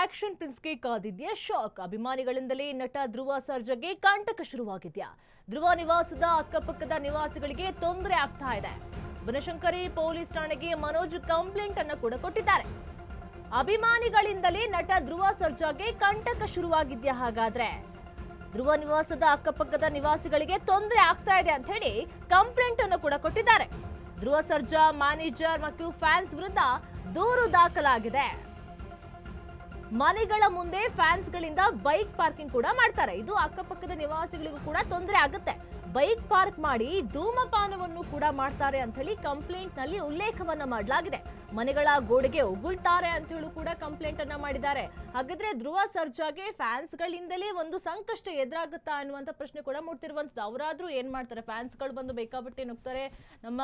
Action ಪ್ರಿನ್ಸ್ಗೆ ಕಾದಿದ್ಯಾ shock. ಅಭಿಮಾನಿಗಳಿಂದಲೇ ನಟ ಧ್ರುವ ಸರ್ಜಾಗೆ ಕಂಟಕ ಶುರುವಾಗಿದ್ಯಾ. ಧ್ರುವ ನಿವಾಸದ ಅಕ್ಕಪಕ್ಕದ ನಿವಾಸಿಗಳಿಗೆ ತೊಂದರೆ ಆಗ್ತಾ ಇದೆ. ಬನಶಂಕರಿ ಪೊಲೀಸ್ ಠಾಣೆಗೆ ಮನೋಜ್ ಕಂಪ್ಲೇಂಟ್ ಅನ್ನು ಕೂಡ ಕೊಟ್ಟಿದ್ದಾರೆ. ಅಭಿಮಾನಿಗಳಿಂದಲೇ ನಟ ಧ್ರುವ ಸರ್ಜಾಗೆ ಕಂಟಕ ಶುರುವಾಗಿದ್ಯಾ. ಹಾಗಾದ್ರೆ ಧ್ರುವ ನಿವಾಸದ ಅಕ್ಕಪಕ್ಕದ ನಿವಾಸಿಗಳಿಗೆ ತೊಂದರೆ ಆಗ್ತಾ ಇದೆ ಅಂತ ಹೇಳಿ ಕಂಪ್ಲೇಂಟ್ ಅನ್ನು ಕೂಡ ಕೊಟ್ಟಿದ್ದಾರೆ. ಧ್ರುವ ಸರ್ಜಾ ಮ್ಯಾನೇಜರ್ ಮತ್ತು ಫ್ಯಾನ್ಸ್ ವಿರುದ್ಧ ದೂರು ದಾಖಲಾಗಿದೆ. ಮನೆಗಳ ಮುಂದೆ ಫ್ಯಾನ್ಸ್ ಗಳಿಂದ ಬೈಕ್ ಪಾರ್ಕಿಂಗ್ ಕೂಡ ಮಾಡ್ತಾರೆ. ಇದು ಅಕ್ಕಪಕ್ಕದ ನಿವಾಸಿಗಳಿಗೂ ಕೂಡ ತೊಂದರೆ ಆಗುತ್ತೆ. ಬೈಕ್ ಪಾರ್ಕ್ ಮಾಡಿ ಧೂಮಪಾನವನ್ನು ಕೂಡ ಮಾಡ್ತಾರೆ ಅಂತ ಹೇಳಿ ಕಂಪ್ಲೇಂಟ್ ನಲ್ಲಿ ಉಲ್ಲೇಖವನ್ನ ಮಾಡಲಾಗಿದೆ. ಮನೆಗಳ ಗೋಡೆಗೆ ಉಗುಳ್ತಾರೆ ಅಂತ ಹೇಳಿ ಕೂಡ ಕಂಪ್ಲೇಂಟ್ ಅನ್ನ ಮಾಡಿದ್ದಾರೆ. ಹಾಗಾದ್ರೆ ಧ್ರುವ ಸರ್ಜಾಗೆ ಫ್ಯಾನ್ಸ್ ಗಳಿಂದಲೇ ಒಂದು ಸಂಕಷ್ಟ ಎದುರಾಗುತ್ತಾ ಅನ್ನುವಂತ ಪ್ರಶ್ನೆ ಕೂಡ ಮೂಡ್ತಿರುವಂತದ್ದು. ಅವರಾದ್ರೂ ಏನ್ ಮಾಡ್ತಾರೆ, ಫ್ಯಾನ್ಸ್ ಗಳು ಬಂದು ಬೇಕಾಬಿಟ್ಟಿ ನುಗ್ತಾರೆ, ನಮ್ಮ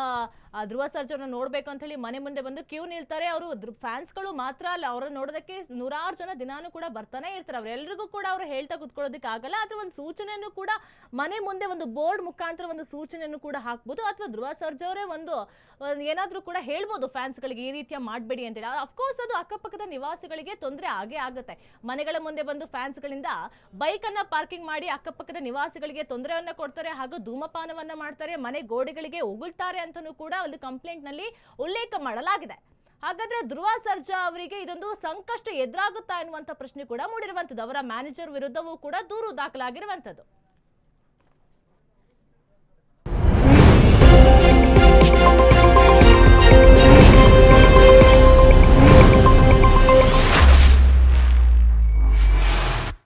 ಧ್ರುವ ಸರ್ಜಾನ ನೋಡ್ಬೇಕು ಅಂತ ಹೇಳಿ ಮನೆ ಮುಂದೆ ಬಂದು ಕ್ಯೂ ನಿಲ್ತಾರೆ. ಅವರು ಫ್ಯಾನ್ಸ್ ಗಳು ಮಾತ್ರ ಅಲ್ಲ, ಅವ್ರನ್ನ ನೋಡೋದಕ್ಕೆ ನೂರಾರು ಜನ ದಿನಾನು ಕೂಡ ಬರ್ತಾನೆ ಇರ್ತಾರೆ. ಅವ್ರೆಲ್ರಿಗೂ ಕೂಡ ಅವ್ರು ಹೇಳ್ತಾ ಕುತ್ಕೊಳ್ಳೋದಕ್ಕೆ ಆಗಲ್ಲ. ಆದ್ರೆ ಒಂದು ಸೂಚನೆಯನ್ನು ಕೂಡ ಮನೆ ಮುಂದೆ ಒಂದು ಬೋರ್ಡ್ ಮುಖಾಂತರ ಒಂದು ಸೂಚನೆಯನ್ನು ಕೂಡ ಹಾಕ್ಬೋದು, ಅಥವಾ ಧ್ರುವ ಸರ್ಜಾ ಅವರೇ ಒಂದು ಏನಾದ್ರೂ ಕೂಡ ಹೇಳ್ಬೋದು ಫ್ಯಾನ್ಸ್ ಗಳಿಗೆ ಈ ರೀತಿಯ ಮಾಡಬೇಡಿ ಅಂತ ಹೇಳಿ. ಅಫ್ಕೋರ್ಸ್ ಅದು ಅಕ್ಕಪಕ್ಕದ ನಿವಾಸಿಗಳಿಗೆ ತೊಂದರೆ ಆಗೇ ಆಗುತ್ತೆ. ಮನೆಗಳ ಮುಂದೆ ಬಂದು ಫ್ಯಾನ್ಸ್ ಗಳಿಂದ ಬೈಕ್ ಅನ್ನ ಪಾರ್ಕಿಂಗ್ ಮಾಡಿ ಅಕ್ಕಪಕ್ಕದ ನಿವಾಸಿಗಳಿಗೆ ತೊಂದರೆಯನ್ನ ಕೊಡ್ತಾರೆ, ಹಾಗೂ ಧೂಮಪಾನವನ್ನ ಮಾಡ್ತಾರೆ, ಮನೆ ಗೋಡೆಗಳಿಗೆ ಉಗುಳ್ತಾರೆ ಅಂತನೂ ಕೂಡ ಒಂದು ಕಂಪ್ಲೇಂಟ್ ನಲ್ಲಿ ಉಲ್ಲೇಖ ಮಾಡಲಾಗಿದೆ. ಹಾಗಾದ್ರೆ ಧ್ರುವ ಸರ್ಜಾ ಅವರಿಗೆ ಇದೊಂದು ಸಂಕಷ್ಟ ಎದುರಾಗುತ್ತಾ ಎನ್ನುವಂತ ಪ್ರಶ್ನೆ ಕೂಡ ಮೂಡಿರುವಂತದ್ದು. ಅವರ ಮ್ಯಾನೇಜರ್ ವಿರುದ್ಧವೂ ಕೂಡ ದೂರು ದಾಖಲಾಗಿರುವಂತದ್ದು.